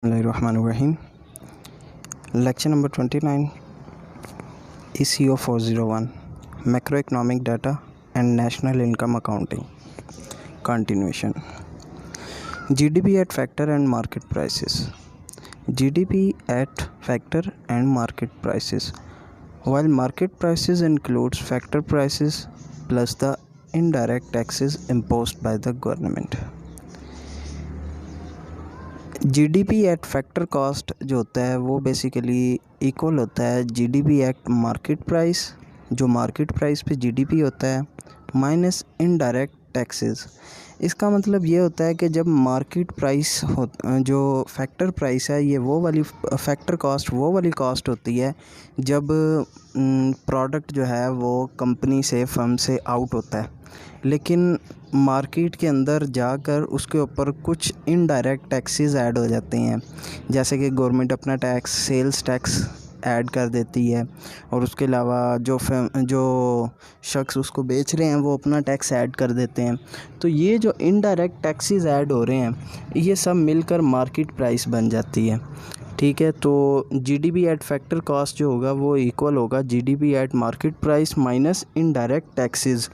Bismillahirrahmanirrahim. Lecture number 29, ECO 401, Macroeconomic Data and National Income Accounting. Continuation. GDP at factor and market prices. GDP at factor and market prices. While market prices includes factor prices plus the indirect taxes imposed by the government. GDP at factor cost जो होता है वो basically equal होता है GDP at market price, जो market price पे GDP होता है, माइनस इनडायरेक्ट टैक्सेस। इसका मतलब ये होता है कि जब मार्केट प्राइस हो, जो फैक्टर प्राइस है, ये वो वाली फैक्टर कॉस्ट वो वाली कॉस्ट होती है जब प्रोडक्ट जो है वो कंपनी से फर्म से आउट होता है, लेकिन मार्केट के अंदर जाकर उसके ऊपर कुछ इनडायरेक्ट टैक्सेस ऐड हो जाते हैं, जैसे कि गवर्नमेंट अपना टैक्स, सेल्स टैक्स ऐड कर देती है, और उसके अलावा जो शख्स उसको बेच रहे हैं वो अपना टैक्स ऐड कर देते हैं। तो ये जो इनडायरेक्ट टैक्सेस ऐड हो रहे हैं ये सब मिलकर मार्केट प्राइस बन जाती है। ठीक है, तो जीडीपी एट फैक्टर कॉस्ट जो होगा वो इक्वल होगा GDP at market price minus indirect taxes.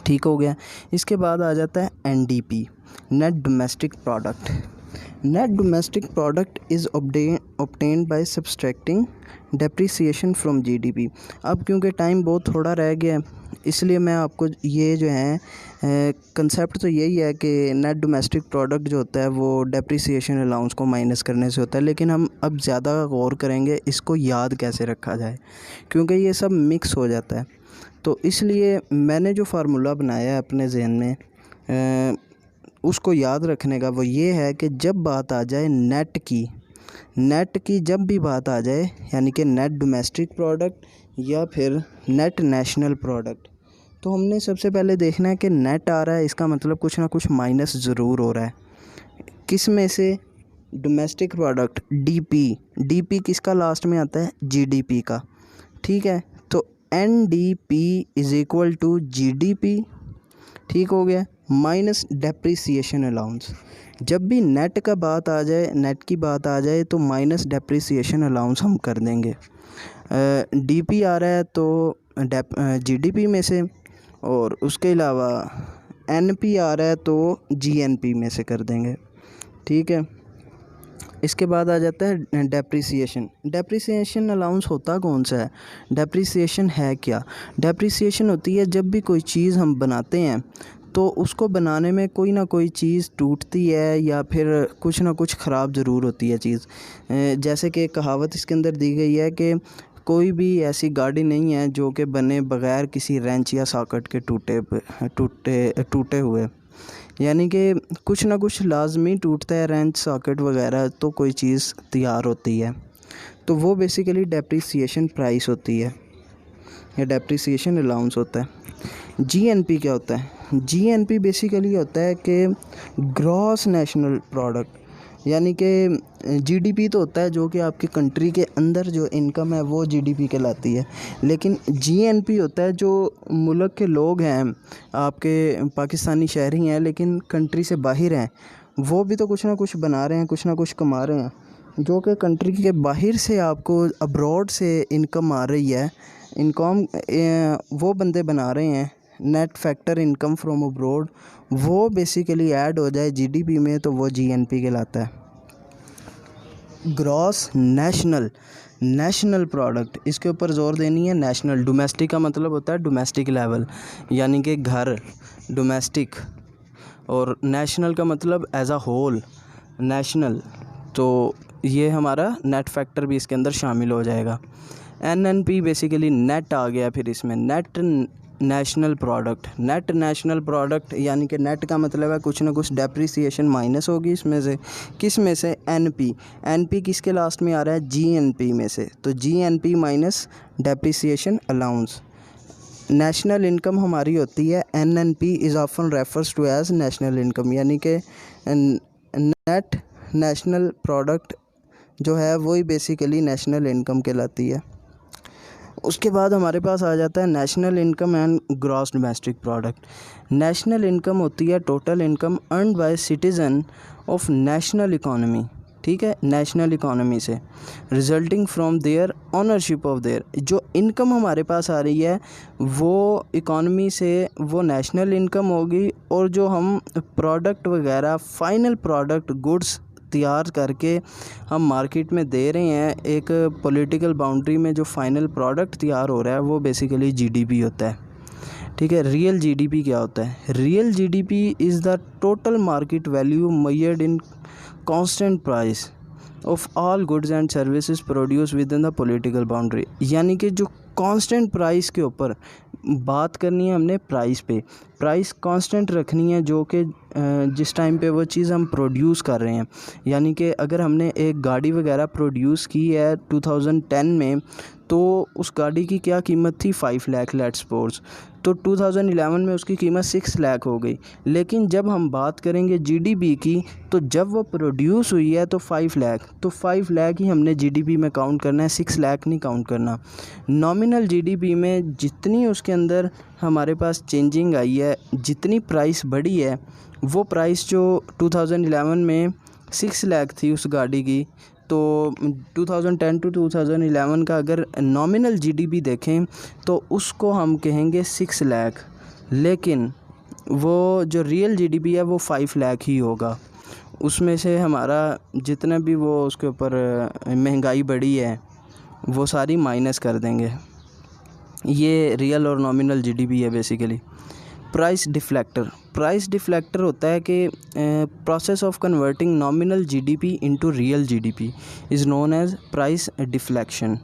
ठीक हो गया। इसके बाद आ जाता है NDP, net domestic product. Net domestic product is obtained by subtracting depreciation from GDP. अब क्योंकि टाइम बहुत थोड़ा रह गया है इसलिए मैं आपको ये जो है कंसेप्ट तो यही है कि नेट डोमेस्टिक प्रोडक्ट जो होता है वो डेप्रिसिएशन अलाउंस को माइनस करने से होता है, लेकिन हम अब ज़्यादा गौर करेंगे इसको याद कैसे रखा जाए, क्योंकि ये सब मिक्स हो जाता है। तो इसलिए मैंने जो फार्मूला बनाया है अपने जहन में उसको याद रखने का वो ये है कि जब बात आ जाए नेट की जब भी बात आ जाए, यानी कि नेट डोमेस्टिक प्रोडक्ट या फिर नेट नेशनल प्रोडक्ट, तो हमने सबसे पहले देखना है कि नेट आ रहा है, इसका मतलब कुछ ना कुछ माइनस ज़रूर हो रहा है। किस में से? डोमेस्टिक प्रोडक्ट, डीपी किसका लास्ट में आता है? जीडीपी का। ठीक है, तो NDP is equal to GDP. ठीक हो गया, माइनस डेप्रिसिएशन अलाउंस। जब भी नेट का बात आ जाए, नेट की बात आ जाए तो माइनस डेप्रिसिएशन अलाउंस हम कर देंगे। डीपी आ रहा है तो जीडीपी में से, और उसके अलावा एनपी आ रहा है तो जीएनपी में से कर देंगे। ठीक है, इसके बाद आ जाता है डेप्रिसिएशन अलाउंस होता कौन सा है? डेप्रिसिएशन है क्या? डेप्रिसिएशन होती है जब भी कोई चीज़ हम बनाते हैं तो उसको बनाने में कोई ना कोई चीज़ टूटती है या फिर कुछ ना कुछ ख़राब ज़रूर होती है चीज़। जैसे कि कहावत इसके अंदर दी गई है कि कोई भी ऐसी गाड़ी नहीं है जो कि बने बग़ैर किसी रेंच या सॉकेट के टूटे हुए, यानी कि कुछ ना कुछ लाजमी टूटता है, रेंच सॉकेट वगैरह, तो कोई चीज़ तैयार होती है। तो वो बेसिकली डेप्रिसिएशन प्राइस होती है या डेप्रिसिएशन अलाउंस होता है। जीएनपी क्या होता है? जीएनपी बेसिकली होता है कि ग्रॉस नेशनल प्रोडक्ट, यानी कि जीडीपी तो होता है जो कि आपकी कंट्री के अंदर जो इनकम है वो जीडीपी कहलाती है, लेकिन जीएनपी होता है जो मुल्क के लोग हैं, आपके पाकिस्तानी शहरी हैं लेकिन कंट्री से बाहर हैं, वो भी तो कुछ ना कुछ बना रहे हैं, कुछ ना कुछ कमा रहे हैं, जो कि कंट्री के बाहर से आपको अब्रॉड से इनकम आ रही है, इनकम वो बंदे बना रहे हैं। Net factor income from abroad वो बेसिकली ऐड हो जाए जीडीपी में तो वो जीएनपी कहलाता है। ग्रॉस नेशनल प्रोडक्ट, इसके ऊपर ज़ोर देनी है। नेशनल, डोमेस्टिक का मतलब होता है डोमेस्टिक लेवल, यानी कि घर, डोमेस्टिक, और नेशनल का मतलब एज अ होल, नेशनल, तो ये हमारा नेट फैक्टर भी इसके अंदर शामिल हो जाएगा। एनएनपी बेसिकली नेट आ गया, फिर इसमें नेट नेशनल प्रोडक्ट, यानी कि नेट का मतलब है कुछ ना कुछ डेप्रिसिएशन माइनस होगी इसमें से। किस में से? एनपी किसके लास्ट में आ रहा है? जीएनपी में से, तो GNP minus depreciation allowance. National income हमारी होती है NNP is often refers to as national income, यानी कि नेट नेशनल प्रोडक्ट जो है वही बेसिकली नेशनल इनकम कहलाती है। उसके बाद हमारे पास आ जाता है national income and gross domestic product. National income होती है total income earned by citizen of national economy, ठीक है, नेशनल इकोनॉमी से resulting from their ownership of their. जो इनकम हमारे पास आ रही है वो इकोनॉमी से, वो नेशनल इनकम होगी, और जो हम प्रोडक्ट वगैरह फाइनल प्रोडक्ट गुड्स तैयार करके हम मार्केट में दे रहे हैं, एक पॉलिटिकल बाउंड्री में जो फाइनल प्रोडक्ट तैयार हो रहा है वो बेसिकली जीडीपी होता है, ठीक है। रियल जीडीपी क्या होता है? Real GDP is the total market value measured in constant price of all goods and services produce with in the political boundary. यानी कि जो कांस्टेंट प्राइस के ऊपर बात करनी है हमने, प्राइस पे, प्राइस कांस्टेंट रखनी है जो कि जिस टाइम पे वो चीज़ हम प्रोड्यूस कर रहे हैं। यानी कि अगर हमने एक गाड़ी वगैरह प्रोड्यूस की है 2010 में, तो उस गाड़ी की क्या कीमत थी? 5 लाख, लेट्स सपोज। तो 2011 में उसकी कीमत 6 लाख हो गई। लेकिन जब हम बात करेंगे जीडीपी की, तो जब वो प्रोड्यूस हुई है तो 5 लाख, तो 5 लाख ही हमने जीडीपी में काउंट करना है, 6 लाख नहीं काउंट करना। नॉमिनल जीडीपी में जितनी उसके अंदर हमारे पास चेंजिंग आई है, जितनी प्राइस बढ़ी है, वो प्राइस जो 2011 में 6 लाख थी उस गाड़ी की, तो 2010 टू 2011 का अगर नॉमिनल जीडीपी देखें तो उसको हम कहेंगे 6 लाख। लेकिन वो जो रियल जीडीपी है वो 5 लाख ही होगा। उसमें से हमारा जितना भी वो उसके ऊपर महंगाई बढ़ी है वो सारी माइनस कर देंगे। ये रियल और नॉमिनल जीडीपी है basically. Price deflector, price deflector होता है कि process of converting nominal GDP into real GDP is known as price deflection.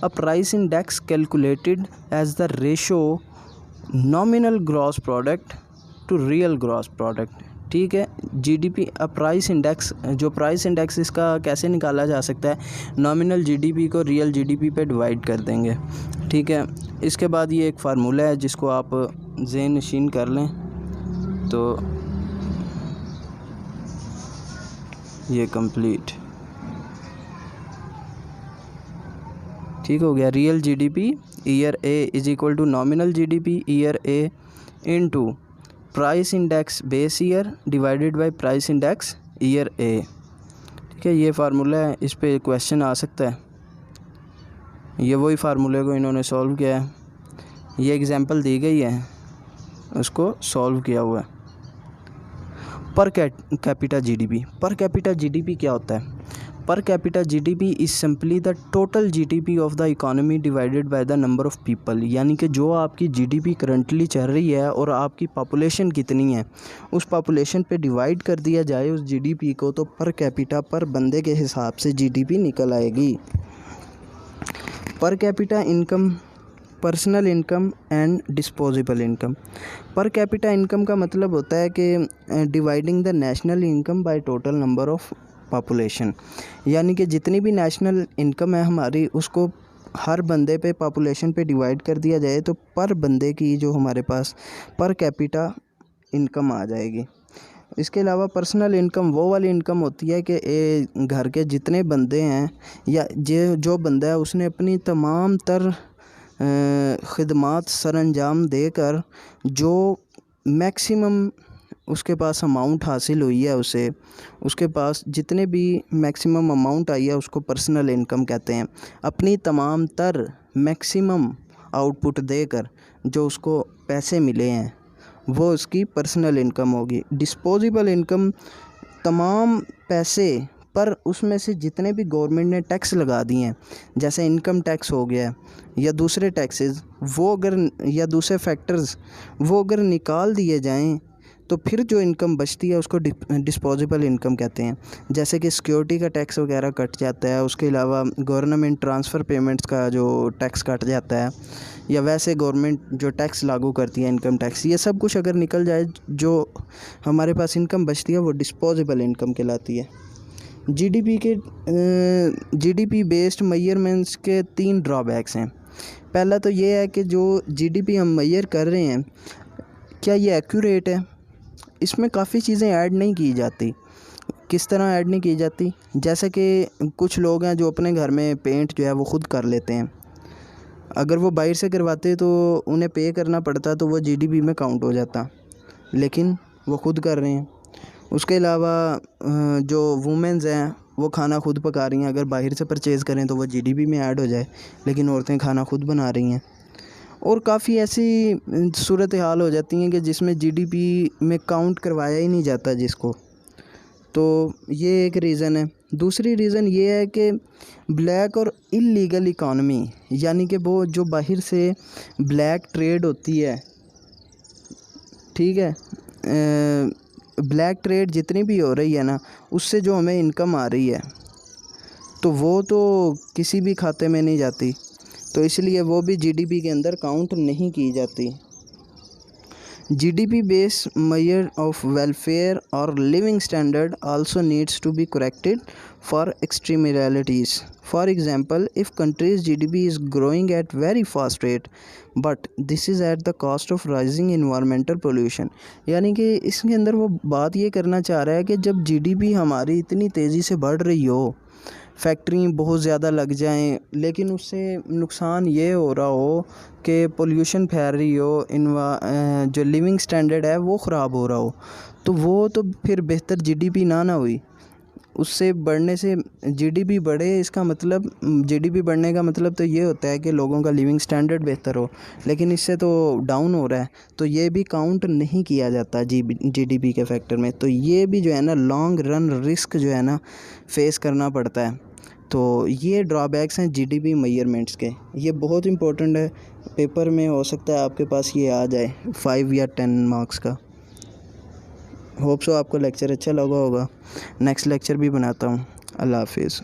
A price index calculated as the ratio nominal gross product to real gross product, ठीक है। GDP price index, जो price index इसका कैसे निकाला जा सकता है? Nominal GDP को रियल जीडीपी पे डिवाइड कर देंगे, ठीक है। इसके बाद ये एक फार्मूला है जिसको आप ज़हन नशीन कर लें, तो ये कंप्लीट ठीक हो गया। Real GDP year A is equal to nominal GDP year A into price index base year divided by price index year A, ठीक है। ये फार्मूला है, इस पे क्वेश्चन आ सकता है। ये वही फार्मूले को इन्होंने सॉल्व किया है, ये एग्जांपल दी गई है, उसको सॉल्व किया हुआ है। Per capita GDP, per capita GDP क्या होता है? Per capita GDP is simply the total GDP of the economy divided by the number of people. यानी कि जो आपकी जीडीपी करंटली चल रही है और आपकी पॉपुलेशन कितनी है, उस पॉपुलेशन पे डिवाइड कर दिया जाए उस जीडीपी को, तो पर कैपिटा, पर बंदे के हिसाब से जीडीपी निकल आएगी। Per capita income, personal income and disposable income. Per capita income का मतलब होता है कि dividing the national income by total number of population. यानी कि जितनी भी नेशनल इनकम है हमारी, उसको हर बंदे पे, पॉपुलेशन पे डिवाइड कर दिया जाए, तो पर बंदे की जो हमारे पास पर कैपिटा इनकम आ जाएगी। इसके अलावा पर्सनल इनकम वो वाली इनकम होती है कि घर के जितने बंदे हैं या जो बंदा है उसने अपनी तमाम तर ख़िदमात सरअंजाम देकर जो मैक्सिमम उसके पास अमाउंट हासिल हुई है, उसे उसके पास जितने भी मैक्सिमम अमाउंट आई है उसको पर्सनल इनकम कहते हैं। अपनी तमाम तर मैक्सिमम आउटपुट देकर जो उसको पैसे मिले हैं वो उसकी पर्सनल इनकम होगी। डिस्पोजेबल इनकम तमाम पैसे पर उसमें से जितने भी गवर्नमेंट ने टैक्स लगा दिए हैं, जैसे इनकम टैक्स हो गया या दूसरे टैक्सेस, वो अगर या दूसरे फैक्टर्स वो अगर निकाल दिए जाएं तो फिर जो इनकम बचती है उसको डिस्पोजेबल इनकम कहते हैं। जैसे कि सिक्योरिटी का टैक्स वगैरह कट जाता है, उसके अलावा गवर्नमेंट ट्रांसफ़र पेमेंट्स का जो टैक्स कट जाता है, या वैसे गवर्नमेंट जो टैक्स लागू करती है इनकम टैक्स, ये सब कुछ अगर निकल जाए, जो हमारे पास इनकम बचती है वो डिस्पोजेबल इनकम कहलाती है। जीडीपी बेस्ड मेजरमेंट्स के 3 ड्रॉबैक्स हैं। पहला तो ये है कि जो जीडीपी हम मेजर कर रहे हैं क्या ये एक्यूरेट है? इसमें काफ़ी चीज़ें ऐड नहीं की जाती। किस तरह ऐड नहीं की जाती? जैसे कि कुछ लोग हैं जो अपने घर में पेंट जो है वो ख़ुद कर लेते हैं, अगर वो बाहर से करवाते तो उन्हें पे करना पड़ता, तो वो जीडीपी में काउंट हो जाता, लेकिन वो खुद कर रहे हैं। उसके अलावा जो वुमेन्स हैं वो खाना खुद पका रही हैं, अगर बाहर से परचेज़ करें तो वो जीडीपी में ऐड हो जाए, लेकिन औरतें खाना खुद बना रही हैं। और काफ़ी ऐसी सूरत हाल हो जाती हैं कि जिसमें जीडीपी में काउंट करवाया ही नहीं जाता जिसको। तो ये एक रीज़न है। दूसरी रीज़न ये है कि ब्लैक और इल्लीगल इकॉनमी, यानी कि वो जो बाहर से ब्लैक ट्रेड होती है, ठीक है, ब्लैक ट्रेड जितनी भी हो रही है ना, उससे जो हमें इनकम आ रही है तो वो तो किसी भी खाते में नहीं जाती, तो इसलिए वो भी जीडीपी के अंदर काउंट नहीं की जाती। GDP based measure of welfare or living standard also needs to be corrected for externalities. For example, if country's GDP is growing at very fast rate but this is at the cost of rising environmental pollution, यानी कि इसके अंदर वो बात ये करना चाह रहा है कि जब GDP हमारी इतनी तेज़ी से बढ़ रही हो, फैक्ट्री बहुत ज़्यादा लग जाएं, लेकिन उससे नुकसान ये हो रहा हो कि पोल्यूशन फैल रही हो, जो लिविंग स्टैंडर्ड है वो ख़राब हो रहा हो, तो वो तो फिर बेहतर जीडीपी ना हुई। उससे बढ़ने से जीडीपी बढ़े, इसका मतलब जीडीपी बढ़ने का मतलब तो ये होता है कि लोगों का लिविंग स्टैंडर्ड बेहतर हो, लेकिन इससे तो डाउन हो रहा है, तो ये भी काउंट नहीं किया जाता जीडीपी के फैक्टर में। तो ये भी जो है ना लॉन्ग रन रिस्क जो है ना फेस करना पड़ता है। तो ये ड्रॉबैक्स हैं जीडीपी मेजरमेंट्स के, ये बहुत इंपॉर्टेंट है। पेपर में हो सकता है आपके पास ये आ जाए 5 या 10 मार्क्स का। होप सो आपको लेक्चर अच्छा लगा होगा। नेक्स्ट लेक्चर भी बनाता हूँ। अल्लाह हाफिज़।